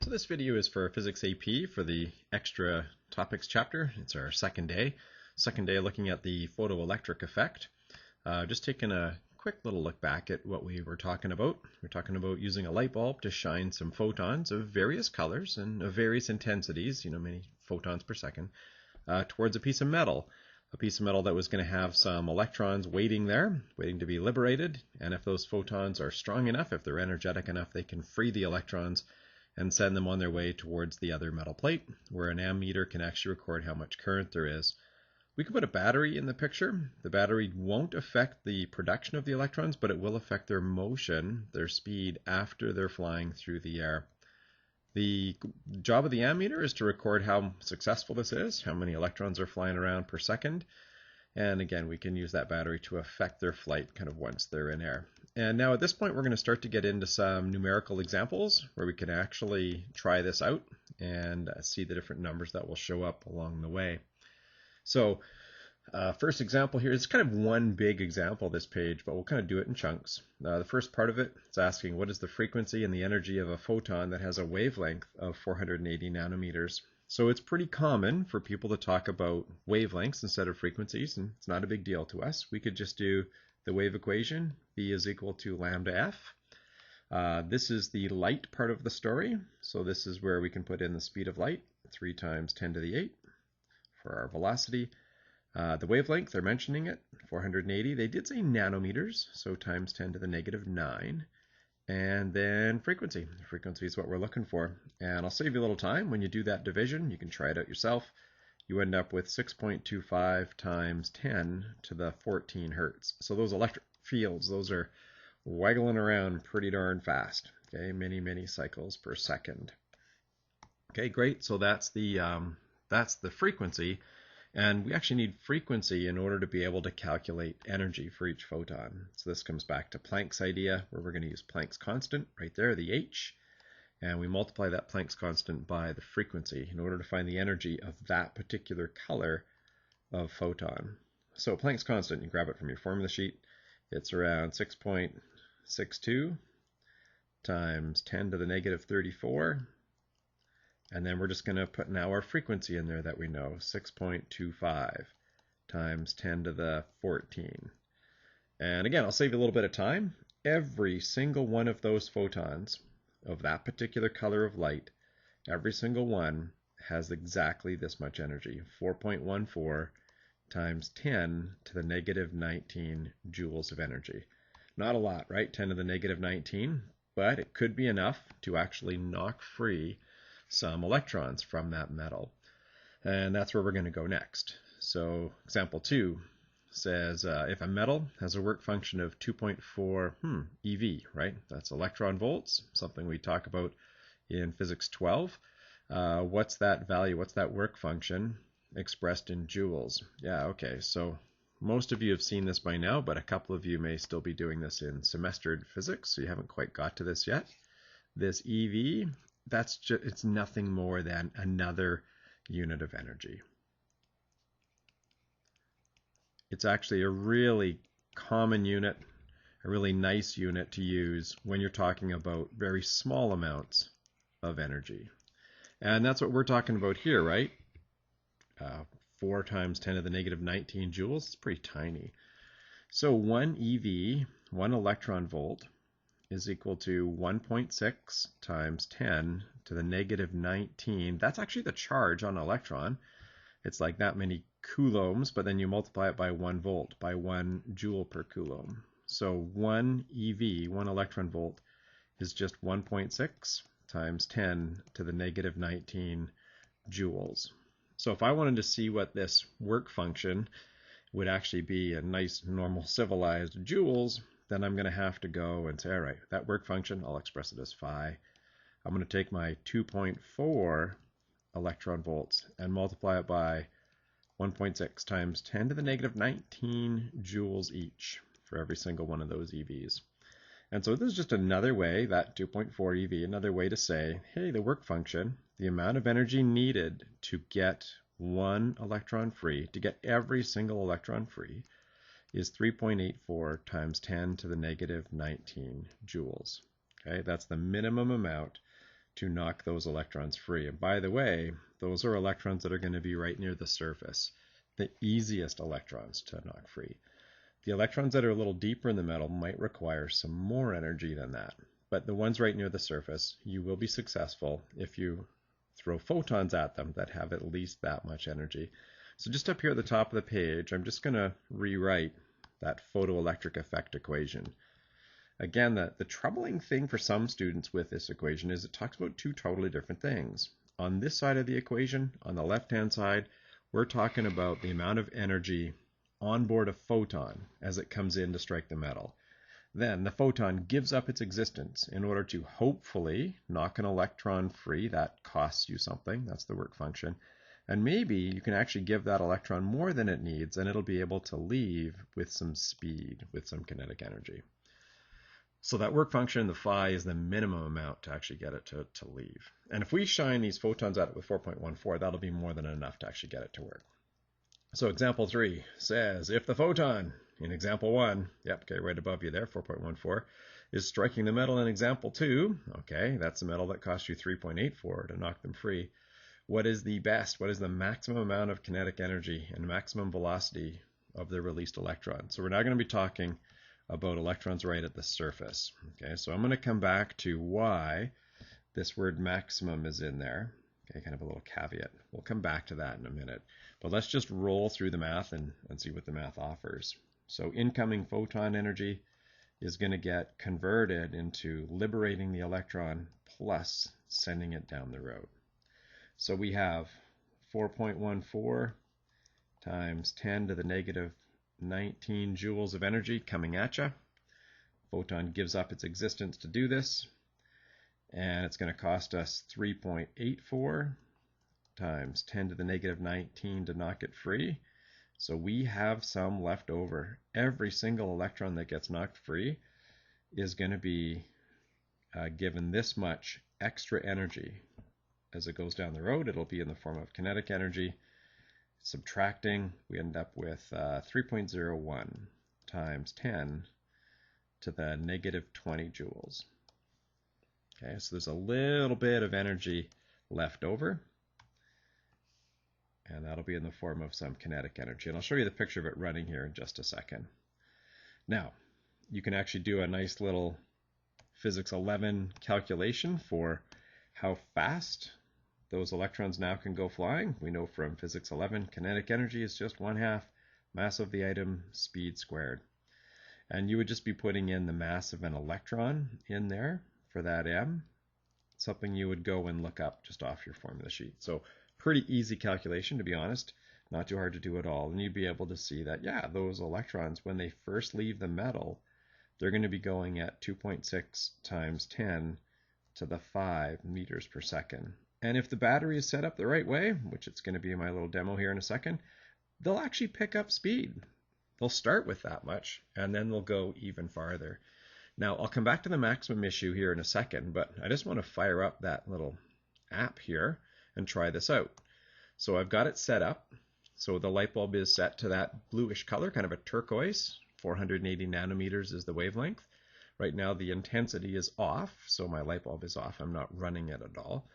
So this video is for Physics AP for the Extra Topics chapter. It's our second day. Looking at the photoelectric effect. Just taking a quick little look back at what we were talking about. We're talking about using a light bulb to shine some photons of various colors and of various intensities, many photons per second, towards a piece of metal. A piece of metal that was going to have some electrons waiting there, waiting to be liberated. And if those photons are strong enough, if they're energetic enough, they can free the electrons and send them on their way towards the other metal plate, where an ammeter can actually record how much current there is. We can put a battery in the picture. The battery won't affect the production of the electrons, but it will affect their motion, their speed, after they're flying through the air. The job of the ammeter is to record how successful this is, how many electrons are flying around per second. And again, we can use that battery to affect their flight kind of once they're in air. And now at this point, we're going to start to get into some numerical examples where we can actually try this out and see the different numbers that will show up along the way. So first example here is kind of one big example, this page, but we'll kind of do it in chunks. The first part of it is asking what is the frequency and the energy of a photon that has a wavelength of 480 nanometers. So it's pretty common for people to talk about wavelengths instead of frequencies, and it's not a big deal to us. We could just do the wave equation, V is equal to lambda f. This is the light part of the story, so this is where we can put in the speed of light, 3 times 10 to the 8 for our velocity. The wavelength, they're mentioning it, 480. They did say nanometers, so times 10 to the negative 9. And then frequency. Frequency is what we're looking for. And I'll save you a little time. When you do that division, you can try it out yourself. You end up with 6.25 times 10 to the 14 hertz. So those electric fields, those are waggling around pretty darn fast. Okay, many cycles per second. Okay, great. So that's the frequency. And we actually need frequency in order to be able to calculate energy for each photon. So this comes back to Planck's idea, where we're going to use Planck's constant right there, the h, and we multiply that Planck's constant by the frequency in order to find the energy of that particular color of photon. So Planck's constant, you grab it from your formula sheet, it's around 6.62 times 10 to the negative 34. And then we're just going to put now our frequency in there that we know, 6.25 times 10 to the 14. And again, I'll save you a little bit of time. Every single one of those photons of that particular color of light, every single one has exactly this much energy, 4.14 times 10 to the negative 19 joules of energy. Not a lot, right? 10 to the negative 19, but it could be enough to actually knock free some electrons from that metal. And that's where we're going to go next. So example 2 says if a metal has a work function of 2.4 eV, right? That's electron volts, something we talk about in Physics 12. What's that value? What's that work function expressed in joules? Yeah, okay. So most of you have seen this by now, but a couple of you may still be doing this in semestered physics, so you haven't quite got to this yet. This eV, it's nothing more than another unit of energy. It's actually a really common unit, a really nice unit to use when you're talking about very small amounts of energy. And that's what we're talking about here, right? 4 times 10 to the negative 19 joules, it's pretty tiny. So 1 eV, 1 electron volt, is equal to 1.6 times 10 to the negative 19. That's actually the charge on an electron. It's like that many coulombs, but then you multiply it by 1 volt, by 1 joule per coulomb. So 1 eV, 1 electron volt, is just 1.6 times 10 to the negative 19 joules. So if I wanted to see what this work function would actually be in nice, normal, civilized joules, then I'm going to have to go and say, all right, that work function, I'll express it as phi. I'm going to take my 2.4 electron volts and multiply it by 1.6 times 10 to the negative 19 joules each for every single one of those EVs. And so this is just another way, that 2.4 EV, another way to say, hey, the work function, the amount of energy needed to get one electron free, to get every single electron free, is 3.84 times 10 to the negative 19 joules. Okay, that's the minimum amount to knock those electrons free. And by the way, those are electrons that are going to be right near the surface, the easiest electrons to knock free. The electrons that are a little deeper in the metal might require some more energy than that. But the ones right near the surface, you will be successful if you throw photons at them that have at least that much energy. So just up here at the top of the page, I'm just going to rewrite that photoelectric effect equation. Again, the troubling thing for some students with this equation is it talks about two totally different things. On this side of the equation, on the left-hand side, we're talking about the amount of energy on board a photon as it comes in to strike the metal. Then the photon gives up its existence in order to hopefully knock an electron free. That costs you something. That's the work function. And maybe you can actually give that electron more than it needs, and it'll be able to leave with some speed, with some kinetic energy. So that work function, the phi, is the minimum amount to actually get it to leave. And if we shine these photons at it with 4.14, that'll be more than enough to actually get it to work. So example 3 says, if the photon in example 1, okay, right above you there, 4.14, is striking the metal in example 2, okay, that's the metal that cost you 3.84 to knock them free, what is the maximum amount of kinetic energy and maximum velocity of the released electron? So we're now going to be talking about electrons right at the surface. Okay, so I'm going to come back to why this word maximum is in there. Okay, kind of a little caveat. We'll come back to that in a minute. But let's just roll through the math and see what the math offers. So incoming photon energy is going to get converted into liberating the electron plus sending it down the road. So we have 4.14 times 10 to the negative 19 joules of energy coming at you. Photon gives up its existence to do this, and it's going to cost us 3.84 times 10 to the negative 19 to knock it free. So we have some left over. Every single electron that gets knocked free is going to be given this much extra energy. As it goes down the road, it'll be in the form of kinetic energy. Subtracting, we end up with 3.01 times 10 to the negative 20 joules. Okay, so there's a little bit of energy left over, and that'll be in the form of some kinetic energy. And I'll show you the picture of it running here in just a second. Now, you can actually do a nice little physics 11 calculation for how fast those electrons now can go flying. We know from physics 11, kinetic energy is just 1/2 mass of the item, speed squared. And you would just be putting in the mass of an electron in there for that m, something you would go and look up just off your formula sheet. So pretty easy calculation, to be honest, not too hard to do at all. And you'd be able to see that, yeah, those electrons, when they first leave the metal, they're going to be going at 2.6 times 10 to the 5 meters per second. And if the battery is set up the right way, which it's going to be in my little demo here in a second, they'll actually pick up speed. They'll start with that much, and then they'll go even farther. Now, I'll come back to the maximum issue here in a second, but I just want to fire up that little app here and try this out. So I've got it set up. So the light bulb is set to that bluish color, kind of a turquoise. 480 nanometers is the wavelength. Right now the intensity is off, so my light bulb is off. I'm not running it at all.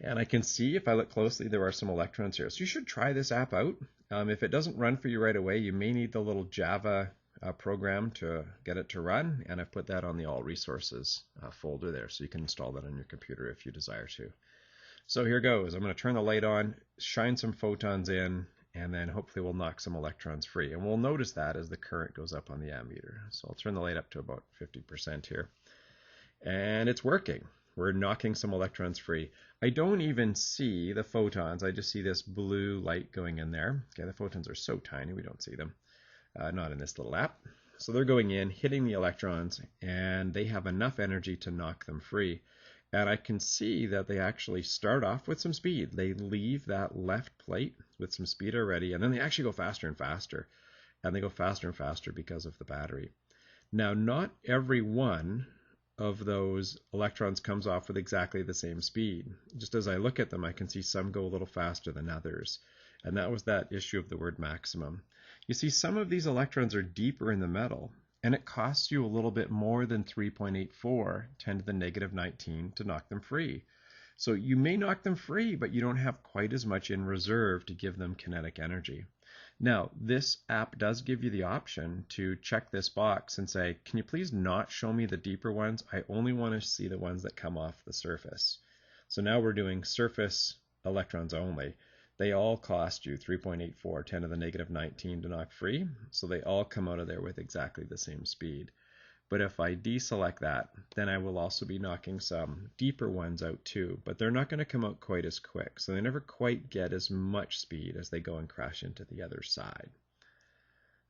And I can see, if I look closely, there are some electrons here. So you should try this app out. If it doesn't run for you right away, you may need the little Java program to get it to run. And I've put that on the All Resources folder there, so you can install that on your computer if you desire to. So here goes. I'm going to turn the light on, shine some photons in, and then hopefully we'll knock some electrons free. And we'll notice that as the current goes up on the ammeter. So I'll turn the light up to about 50% here. And it's working. We're knocking some electrons free. I don't even see the photons. I just see this blue light going in there. Okay, the photons are so tiny we don't see them. Not in this little app. So they're going in, hitting the electrons, and they have enough energy to knock them free. And I can see that they actually start off with some speed. They leave that left plate with some speed already, and then they actually go faster and faster. And they go faster and faster because of the battery. Now, not every one of those electrons comes off with exactly the same speed. Just as I look at them, I can see some go a little faster than others. And that was that issue of the word maximum. You see, some of these electrons are deeper in the metal, and it costs you a little bit more than 3.84, 10 to the negative 19, to knock them free. So you may knock them free, but you don't have quite as much in reserve to give them kinetic energy. Now, this app does give you the option to check this box and say, can you please not show me the deeper ones? I only want to see the ones that come off the surface. So now we're doing surface electrons only. They all cost you 3.84, 10 to the negative 19 to knock free. So they all come out of there with exactly the same speed. But if I deselect that, then I will also be knocking some deeper ones out too, but they're not going to come out quite as quick. So they never quite get as much speed as they go and crash into the other side.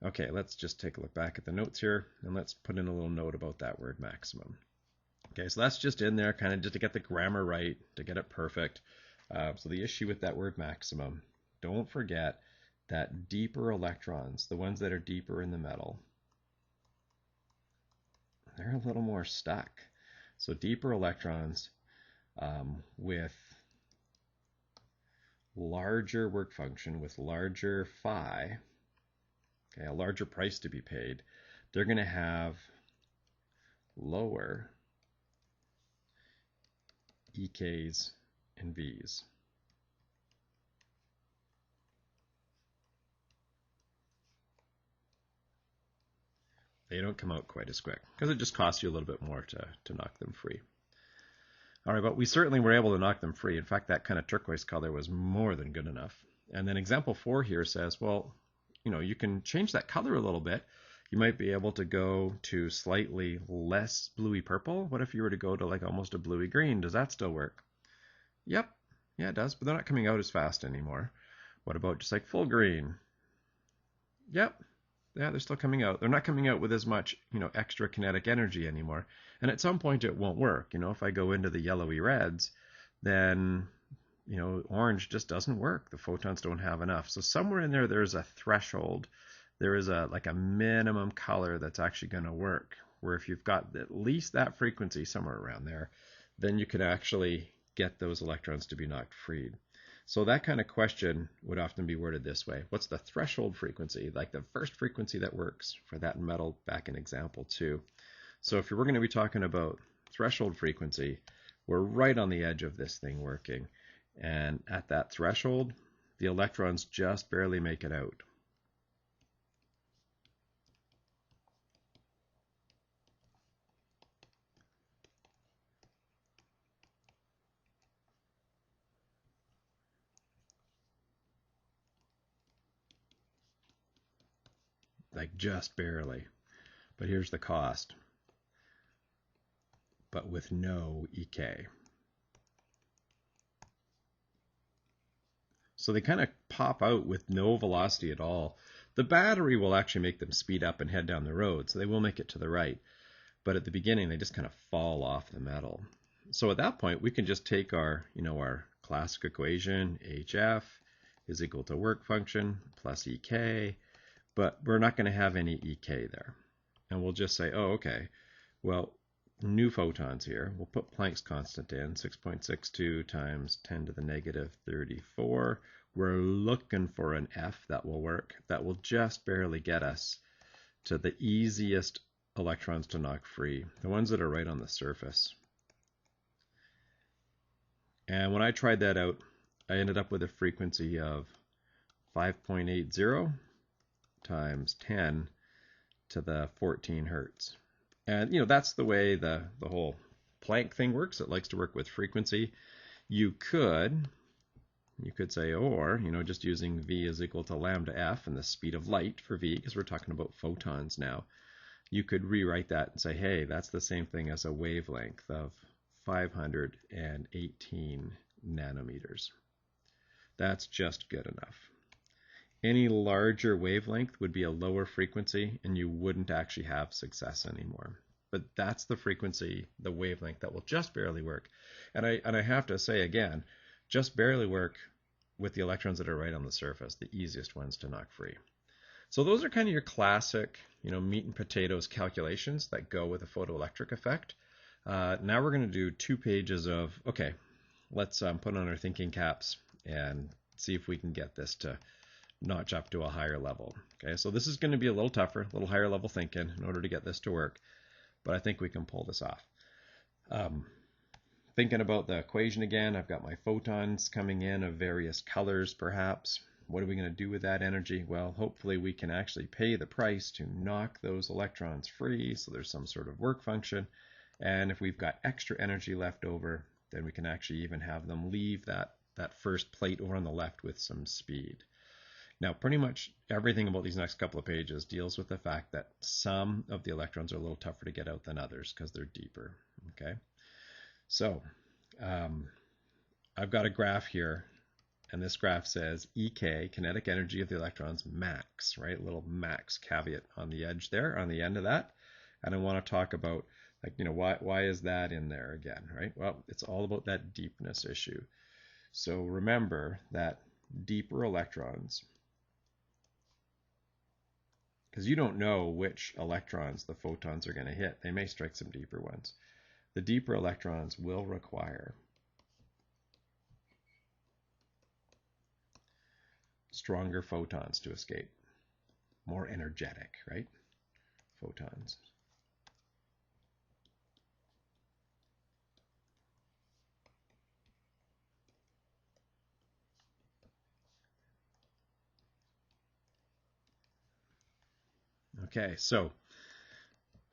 Okay, let's just take a look back at the notes here, and let's put in a little note about that word maximum. Okay, so that's just in there kind of just to get the grammar right, to get it perfect. So the issue with that word maximum, don't forget that deeper electrons, the ones that are deeper in the metal, they're a little more stuck. So deeper electrons with larger work function, with larger phi, okay, a larger price to be paid, they're going to have lower EKs and Vs. They don't come out quite as quick because it just costs you a little bit more to knock them free. All right, but we certainly were able to knock them free. In fact, that kind of turquoise color was more than good enough. And then example 4 here says, well, you can change that color a little bit. You might be able to go to slightly less bluey purple. What if you were to go to like almost a bluey green? Does that still work? Yep, yeah, it does, but they're not coming out as fast anymore. What about just like full green? Yep. Yeah, they're still coming out. They're not coming out with as much, extra kinetic energy anymore. And at some point it won't work. If I go into the yellowy reds, then, orange just doesn't work. The photons don't have enough. So somewhere in there, there's a threshold. There is a minimum color that's actually going to work, where if you've got at least that frequency somewhere around there, then you can actually get those electrons to be knocked freed. So that kind of question would often be worded this way. What's the threshold frequency, like the first frequency that works for that metal back in example 2? So if we're going to be talking about threshold frequency, we're right on the edge of this thing working. And at that threshold, the electrons just barely make it out. Like just barely. But here's the cost. But with no EK. So they kind of pop out with no velocity at all. The battery will actually make them speed up and head down the road, so they will make it to the right. But at the beginning, they just kind of fall off the metal. So at that point, we can just take our, our classic equation, HF is equal to work function plus EK, but we're not going to have any EK there. And we'll just say, oh, okay, well, new photons here. We'll put Planck's constant in, 6.62 times 10 to the negative 34. We're looking for an F that will work. That will just barely get us to the easiest electrons to knock free, the ones that are right on the surface. And when I tried that out, I ended up with a frequency of 5.80 times 10 to the 14 hertz. And that's the way the whole Planck thing works. It likes to work with frequency. You could say, or just using v is equal to lambda f and the speed of light for v, because we're talking about photons now. You could rewrite that and say, hey, that's the same thing as a wavelength of 518 nanometers. That's just good enough. Any larger wavelength would be a lower frequency, and you wouldn't actually have success anymore. But that's the frequency, the wavelength that will just barely work. And I have to say again, just barely work with the electrons that are right on the surface, the easiest ones to knock free. So those are kind of your classic, meat and potatoes calculations that go with a photoelectric effect. Now we're going to do 2 pages of, okay, let's put on our thinking caps and see if we can get this to notch up to a higher level. Okay, so this is going to be a little tougher, a little higher level thinking in order to get this to work, but I think we can pull this off. thinking about the equation again, I've got my photons coming in of various colors perhaps. What are we going to do with that energy? Well, hopefully we can actually pay the price to knock those electrons free, so there's some sort of work function. And if we've got extra energy left over, then we can actually even have them leave that first plate over on the left with some speed. Now, pretty much everything about these next couple of pages deals with the fact that some of the electrons are a little tougher to get out than others because they're deeper. Okay, so I've got a graph here, and this graph says EK, kinetic energy of the electrons, max, right? A little max caveat on the edge there, on the end of that. And I want to talk about, like, why is that in there again, right? Well, it's all about that deepness issue. So remember that deeper electrons, because you don't know which electrons the photons are going to hit. They may strike some deeper ones. The deeper electrons will require stronger photons to escape. More energetic, right? Photons. Okay, so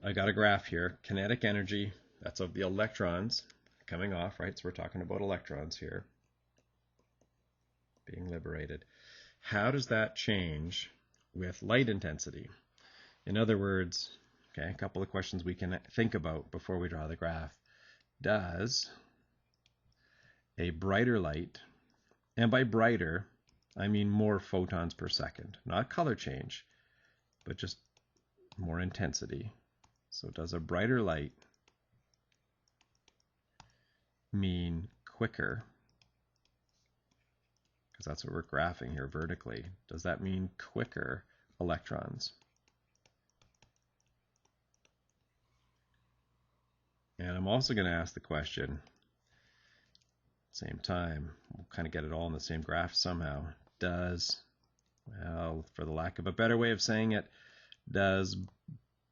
I got a graph here. Kinetic energy, that's of the electrons coming off, right? So we're talking about electrons here being liberated. How does that change with light intensity? In other words, okay, a couple of questions we can think about before we draw the graph. Does a brighter light, and by brighter, I mean more photons per second, not color change, but just more intensity. So does a brighter light mean quicker? Because that's what we're graphing here vertically. Does that mean quicker electrons? And I'm also going to ask the question, same time, we'll kind of get it all in the same graph somehow. Does, well, for the lack of a better way of saying it, does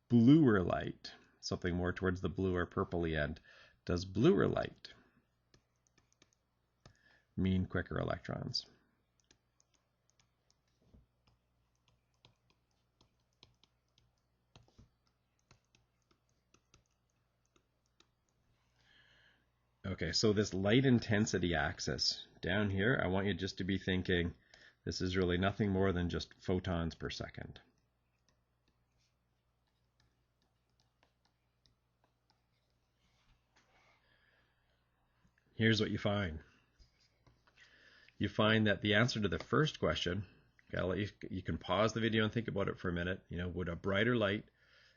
bluer light, something more towards the blue or purpley end, does bluer light mean quicker electrons? Okay, so this light intensity axis down here, I want you just to be thinking this is really nothing more than just photons per second. Here's what you find. You find that the answer to the first question, okay, you can pause the video and think about it for a minute. Would a brighter light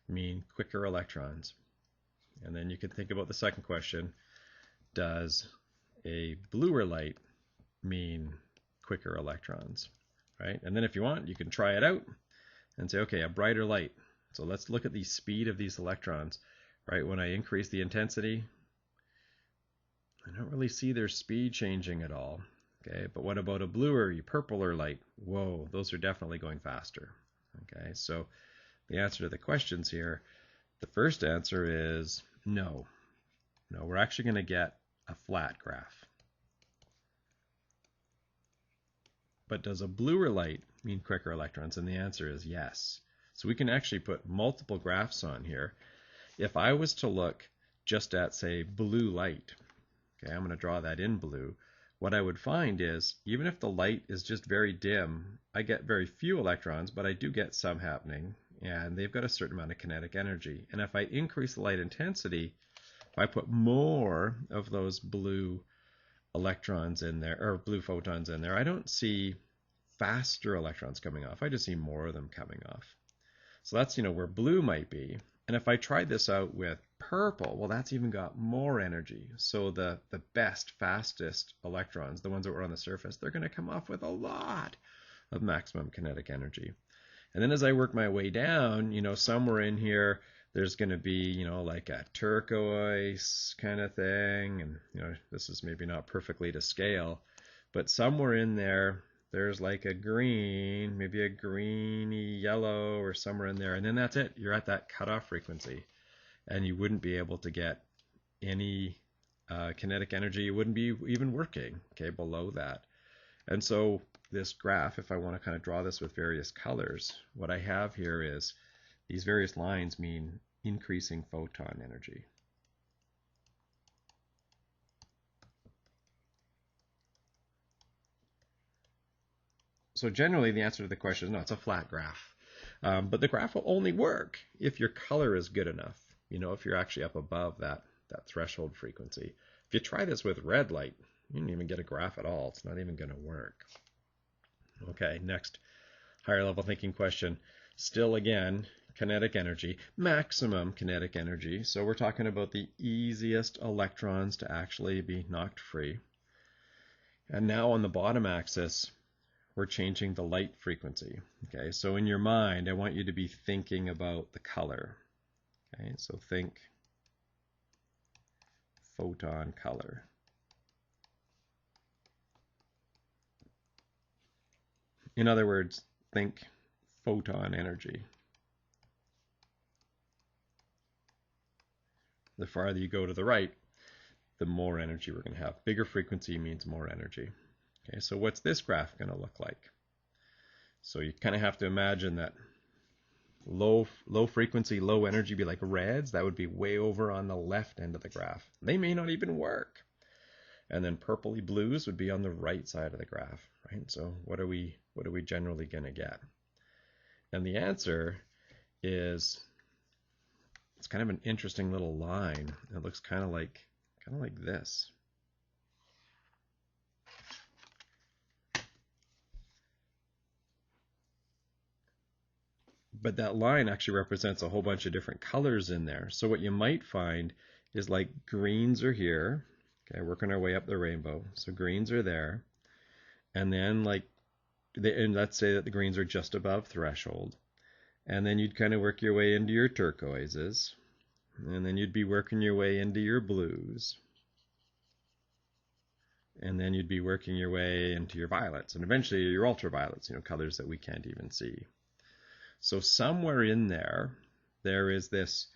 mean quicker electrons? And then you can think about the second question. Does a bluer light mean quicker electrons, right? And then if you want, you can try it out and say, okay, a brighter light. So let's look at the speed of these electrons, right? When I increase the intensity, I don't really see their speed changing at all. Okay, but what about a bluer, purpler light? Whoa, those are definitely going faster. Okay, so the answer to the questions here, the first answer is no. No, we're actually going to get a flat graph. But does a bluer light mean quicker electrons? And the answer is yes. So we can actually put multiple graphs on here. If I was to look just at, say, blue light, okay, I'm going to draw that in blue, what I would find is, even if the light is just very dim, I get very few electrons, but I do get some happening, and they've got a certain amount of kinetic energy. And if I increase the light intensity, if I put more of those blue electrons in there, or blue photons in there, I don't see faster electrons coming off. I just see more of them coming off. So that's, where blue might be. And if I tried this out with purple, well, that's even got more energy. So the best, fastest electrons, the ones that were on the surface, they're going to come off with a lot of maximum kinetic energy. And then as I work my way down, somewhere in here, there's going to be, like a turquoise kind of thing. And, this is maybe not perfectly to scale, but somewhere in there, there's like a green, maybe a greeny yellow or somewhere in there. And then that's it. You're at that cutoff frequency. And you wouldn't be able to get any kinetic energy wouldn't be even working, okay, below that. And so this graph, if I want to kind of draw this with various colors, what I have here is these various lines mean increasing photon energy. So generally the answer to the question is no, it's a flat graph. But the graph will only work if your color is good enough, if you're actually up above that threshold frequency. If you try this with red light, you don't even get a graph at all. It's not even going to work. Okay, next higher level thinking question. Still again, kinetic energy, maximum kinetic energy. So we're talking about the easiest electrons to actually be knocked free. And now on the bottom axis, we're changing the light frequency. Okay, so in your mind, I want you to be thinking about the color. Okay, so think photon color. In other words, think photon energy. The farther you go to the right, the more energy we're going to have. Bigger frequency means more energy. Okay, so what's this graph going to look like? So you kind of have to imagine that low frequency, low energy be like reds. That would be way over on the left end of the graph. They may not even work. And then purpley blues would be on the right side of the graph, right? So what are we generally going to get? And the answer is, it's kind of an interesting little line. It looks kind of like this. But that line actually represents a whole bunch of different colors in there. So what you might find is like greens are here. Okay, working our way up the rainbow. So greens are there. And then and let's say that the greens are just above threshold. And then you'd kind of work your way into your turquoises. And then you'd be working your way into your blues. And then you'd be working your way into your violets. And eventually your ultraviolets, colors that we can't even see. So somewhere in there is this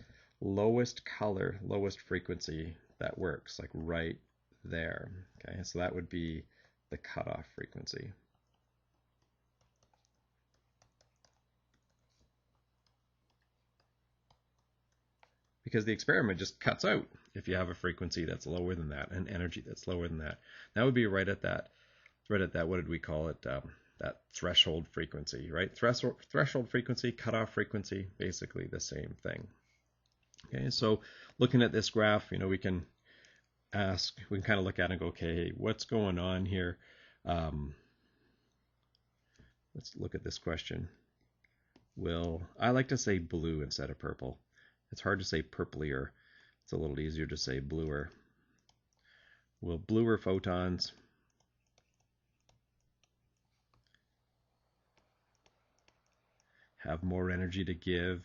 lowest color, lowest frequency that works, like right there. Okay, so that would be the cutoff frequency. Because the experiment just cuts out if you have a frequency that's lower than that, and energy that's lower than that. That would be right at that, what did we call it? That threshold frequency, right? Threshold frequency, cutoff frequency, basically the same thing. Okay, so looking at this graph, we can kind of look at it and go, okay, what's going on here? Let's look at this question. I like to say blue instead of purple. It's hard to say purplier. It's a little easier to say bluer. Will bluer photons have more energy to give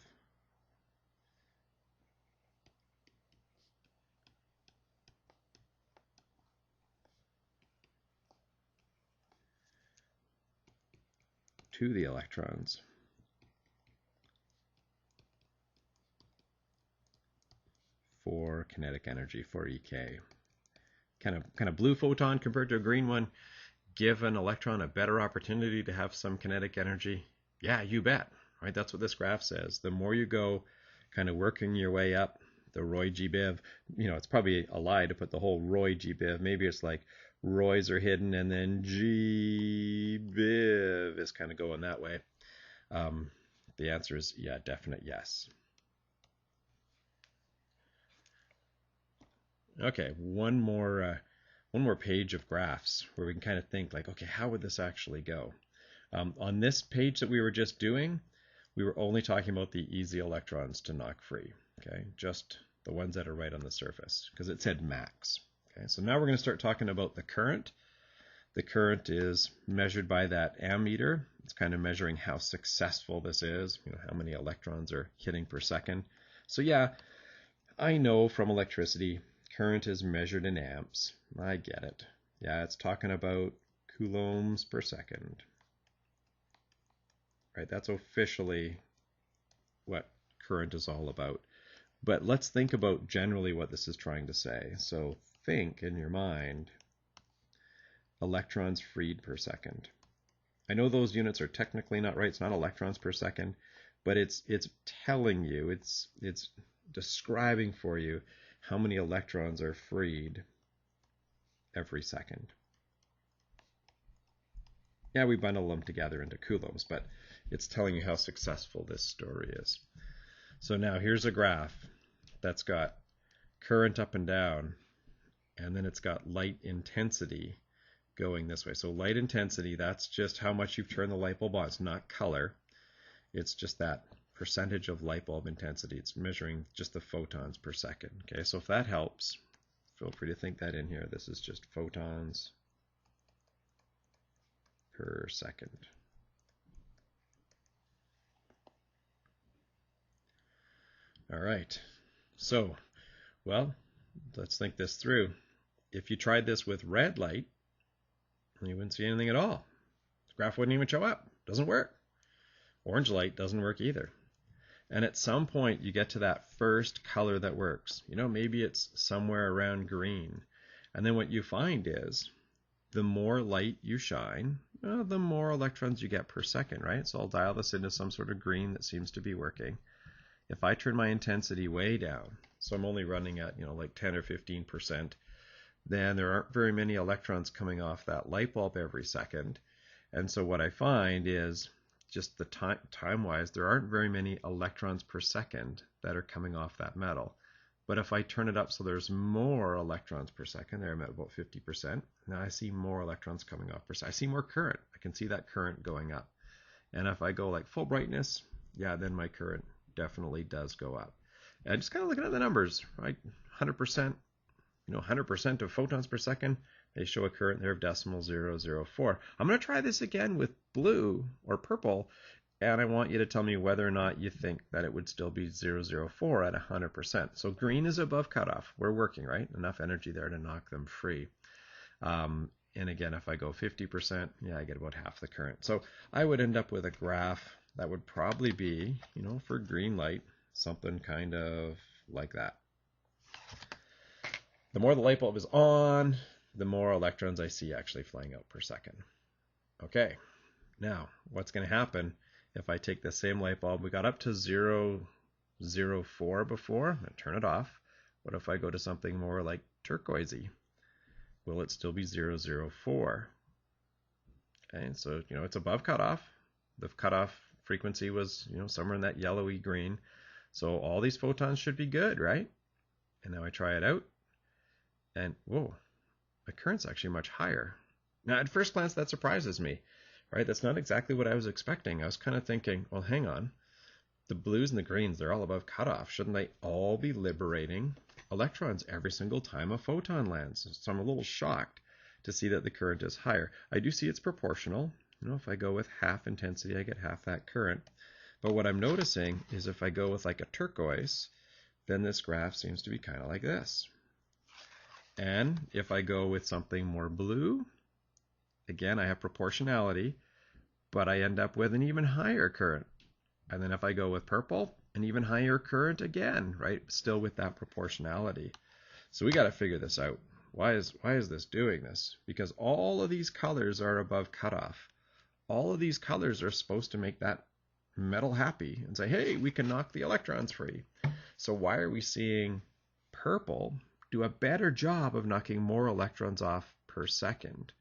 to the electrons for kinetic energy, for EK? Kind of blue photon compared to a green one give an electron a better opportunity to have some kinetic energy? Yeah, you bet. Right? That's what this graph says. The more you go kind of working your way up the Roy G Biv, it's probably a lie to put the whole Roy G Biv. Maybe it's like Roys are hidden and then G Biv is kind of going that way. The answer is yeah, definite yes. Okay, one more page of graphs where we can kind of think like, okay, how would this actually go? On this page that we were just doing, we were only talking about the easy electrons to knock free, okay? Just the ones that are right on the surface, because it said max. Okay, so now we're going to start talking about the current. The current is measured by that ammeter. It's kind of measuring how successful this is, how many electrons are hitting per second. So yeah, I know from electricity, current is measured in amps. I get it. Yeah, it's talking about coulombs per second. Right, that's officially what current is all about. But let's think about generally what this is trying to say. So think in your mind electrons freed per second. I know those units are technically not right. It's not electrons per second, but it's telling you, it's describing for you how many electrons are freed every second. Yeah, we bundle them together into coulombs, but it's telling you how successful this story is. So now here's a graph that's got current up and down, and then it's got light intensity going this way. So light intensity, that's just how much you've turned the light bulb on. It's not color. It's just that percentage of light bulb intensity. It's measuring just the photons per second. Okay, so if that helps, feel free to think that in here. This is just photons per second. All right, so, well, let's think this through. If you tried this with red light, you wouldn't see anything at all. The graph wouldn't even show up. Doesn't work. Orange light doesn't work either. And at some point, you get to that first color that works. You know, maybe it's somewhere around green. And then what you find is the more light you shine, the more electrons you get per second, right? So I'll dial this into some sort of green that seems to be working. If I turn my intensity way down, so I'm only running at, like 10 or 15%, then there aren't very many electrons coming off that light bulb every second. And so what I find is just the time-wise, there aren't very many electrons per second that are coming off that metal. But if I turn it up so there's more electrons per second, there I'm at about 50%, now I see more electrons coming off per second. I see more current. I can see that current going up. And if I go like full brightness, yeah, then my current definitely does go up. And just kind of looking at the numbers, right? 100%, 100% of photons per second, they show a current there of decimal 0.004. I'm going to try this again with blue or purple, and I want you to tell me whether or not you think that it would still be 0.004 at 100%. So green is above cutoff. We're working, right? Enough energy there to knock them free. And again, if I go 50%, yeah, I get about half the current. So I would end up with a graph that would probably be, for green light, something kind of like that. The more the light bulb is on, the more electrons I see actually flying out per second. Okay, now what's going to happen if I take the same light bulb? We got up to 0.04 before, and turn it off. What if I go to something more like turquoisey? Will it still be 0.04? Okay, so it's above cutoff. The cutoff frequency was somewhere in that yellowy green. So all these photons should be good, right? And now I try it out, and whoa, my current's actually much higher. Now at first glance that surprises me, right? That's not exactly what I was expecting. I was kind of thinking, well, hang on, the blues and the greens, they're all above cutoff. Shouldn't they all be liberating electrons every single time a photon lands? So I'm a little shocked to see that the current is higher. I do see it's proportional. If I go with half intensity, I get half that current. But what I'm noticing is if I go with like a turquoise, then this graph seems to be kind of like this. And if I go with something more blue, again, I have proportionality, but I end up with an even higher current. And then if I go with purple, an even higher current again, right? Still with that proportionality. So we got to figure this out. Why is this doing this? Because all of these colors are above cutoff. All of these colors are supposed to make that metal happy and say, hey, we can knock the electrons free. So why are we seeing purple do a better job of knocking more electrons off per second,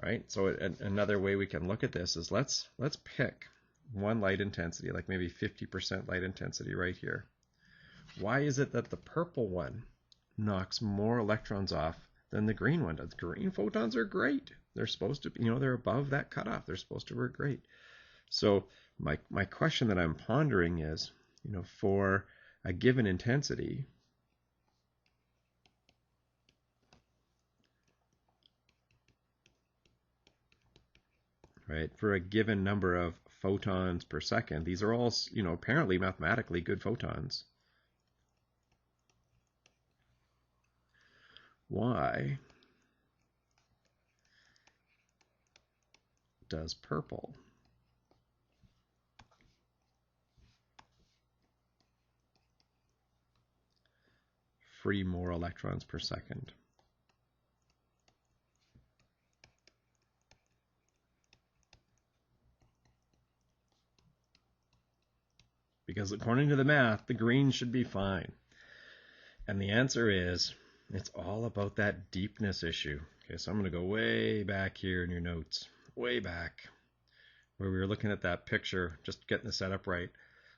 right? So another way we can look at this is let's pick one light intensity, like maybe 50% light intensity right here. Why is it that the purple one knocks more electrons off than the green one does? Green photons are great. They're supposed to, they're above that cutoff. They're supposed to work great. So my question that I'm pondering is, for a given intensity, right, for a given number of photons per second, these are all, apparently mathematically good photons. Why does purple free more electrons per second? Because according to the math, the green should be fine. And the answer is, it's all about that deepness issue. Okay, so I'm going to go way back here in your notes, way back, where we were looking at that picture, just getting the setup right.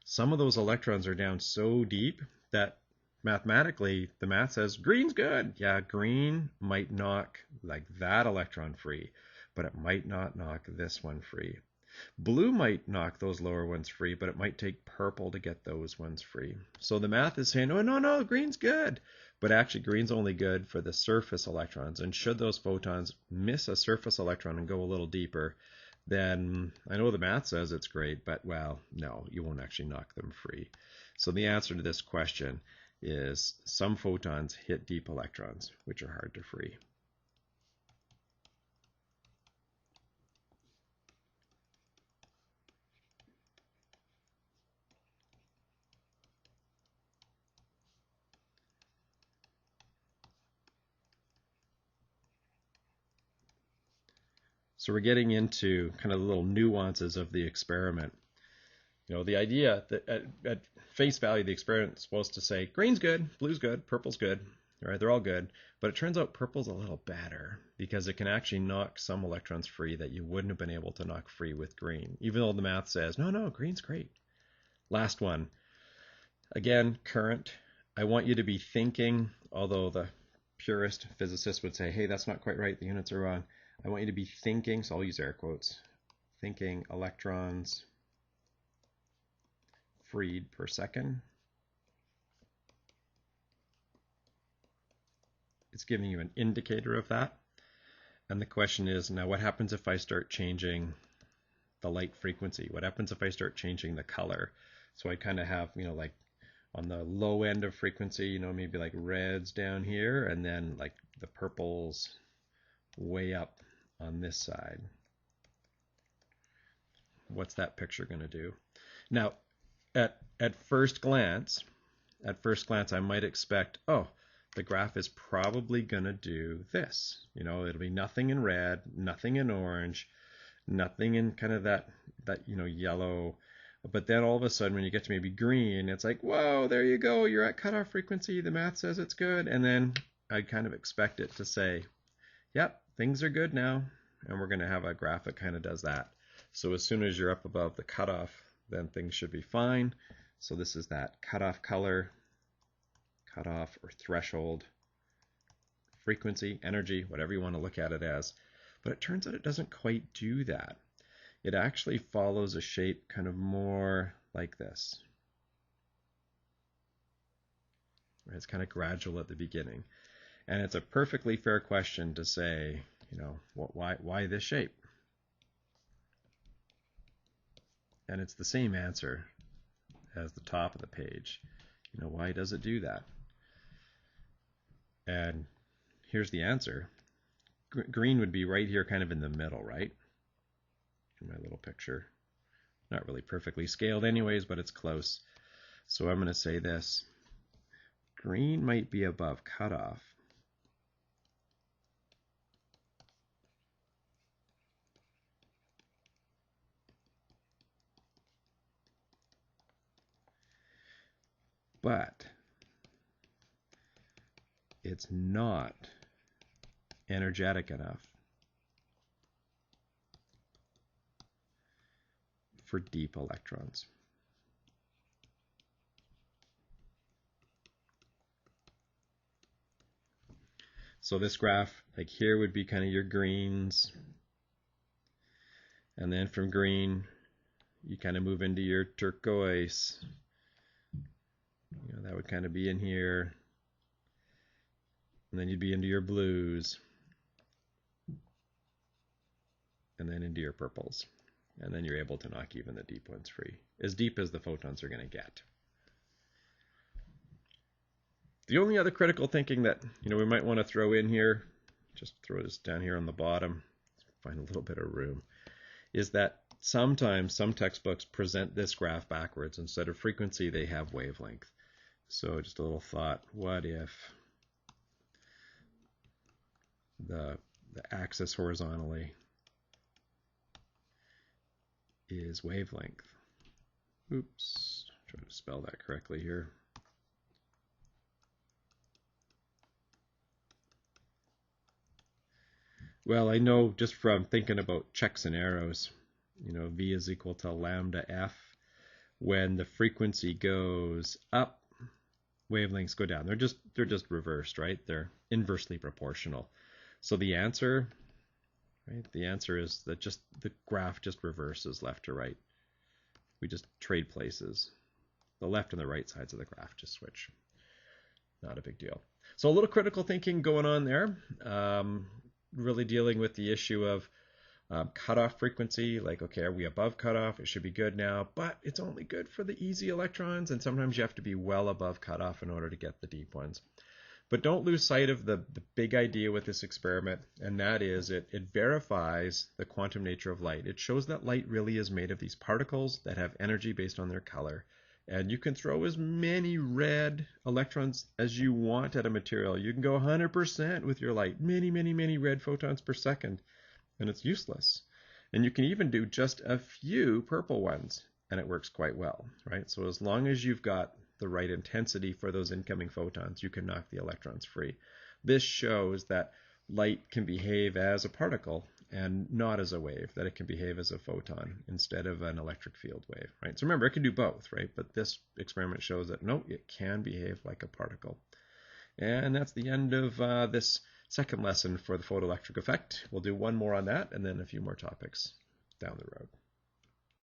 Some of those electrons are down so deep that mathematically the math says green's good. Yeah, green might knock like that electron free, but it might not knock this one free. Blue might knock those lower ones free, but it might take purple to get those ones free. So the math is saying, oh, no, green's good. But actually, green's only good for the surface electrons. And should those photons miss a surface electron and go a little deeper, then I know the math says it's great, but, well, no, you won't actually knock them free. So the answer to this question is some photons hit deep electrons, which are hard to free. So we're getting into kind of the little nuances of the experiment. You know, the idea that at face value, the experiment is supposed to say green's good, blue's good, purple's good, right? They're all good. But it turns out purple's a little better because it can actually knock some electrons free that you wouldn't have been able to knock free with green, even though the math says, no, green's great. Last one. Again, current. I want you to be thinking, although the purist physicist would say, hey, that's not quite right, the units are wrong. I want you to be thinking, so I'll use air quotes, thinking electrons freed per second. It's giving you an indicator of that. And the question is, now what happens if I start changing the light frequency? What happens if I start changing the color? So I kind of have, like on the low end of frequency, maybe like reds down here, and then like the purples way up on this side. What's that picture going to do? Now, at first glance, I might expect, oh, the graph is probably going to do this. It'll be nothing in red, nothing in orange, nothing in kind of that yellow. But then all of a sudden, when you get to maybe green, it's like, whoa, there you go. You're at cutoff frequency. The math says it's good. And then I'd kind of expect it to say, yep, things are good now. And we're going to have a graph that kind of does that. So as soon as you're up above the cutoff, then things should be fine. So this is that cutoff color, cutoff or threshold, frequency, energy, whatever you want to look at it as. But it turns out it doesn't quite do that. It actually follows a shape kind of more like this. It's kind of gradual at the beginning. And it's a perfectly fair question to say, why this shape? And it's the same answer as the top of the page. Why does it do that? And here's the answer. Green would be right here kind of in the middle, right? In my little picture. Not really perfectly scaled anyways, but it's close. So I'm going to say this. Green might be above cutoff. But it's not energetic enough for deep electrons. So this graph, like here would be kind of your greens. And then from green, you kind of move into your turquoise. That would kind of be in here. And then you'd be into your blues. And then into your purples. And then you're able to knock even the deep ones free. As deep as the photons are going to get. The only other critical thinking that we might want to throw in here, just throw this down here on the bottom, find a little bit of room, is that sometimes some textbooks present this graph backwards. Instead of frequency, they have wavelength. So just a little thought, what if the axis horizontally is wavelength? Oops, Try to spell that correctly here. Well, I know just from thinking about checks and arrows, V is equal to lambda F. When the frequency goes up, wavelengths go down. They're just reversed, right? They're inversely proportional. So the answer, right? The answer is that just the graph just reverses left to right. We just trade places. The left and the right sides of the graph just switch. Not a big deal. So a little critical thinking going on there. Really dealing with the issue of cutoff frequency, like, okay, are we above cutoff? It should be good now, but it's only good for the easy electrons, and sometimes you have to be well above cutoff in order to get the deep ones. But don't lose sight of the big idea with this experiment, and that is it verifies the quantum nature of light. It shows that light really is made of these particles that have energy based on their color. And you can throw as many red electrons as you want at a material. You can go 100% with your light, many red photons per second, and it's useless. And you can even do just a few purple ones, and it works quite well, right? So as long as you've got the right intensity for those incoming photons, you can knock the electrons free. This shows that light can behave as a particle and not as a wave, that it can behave as a photon instead of an electric field wave, right? So remember, it can do both, right? But this experiment shows that, no, it can behave like a particle. And that's the end of this second lesson for the photoelectric effect. We'll do one more on that and then a few more topics down the road.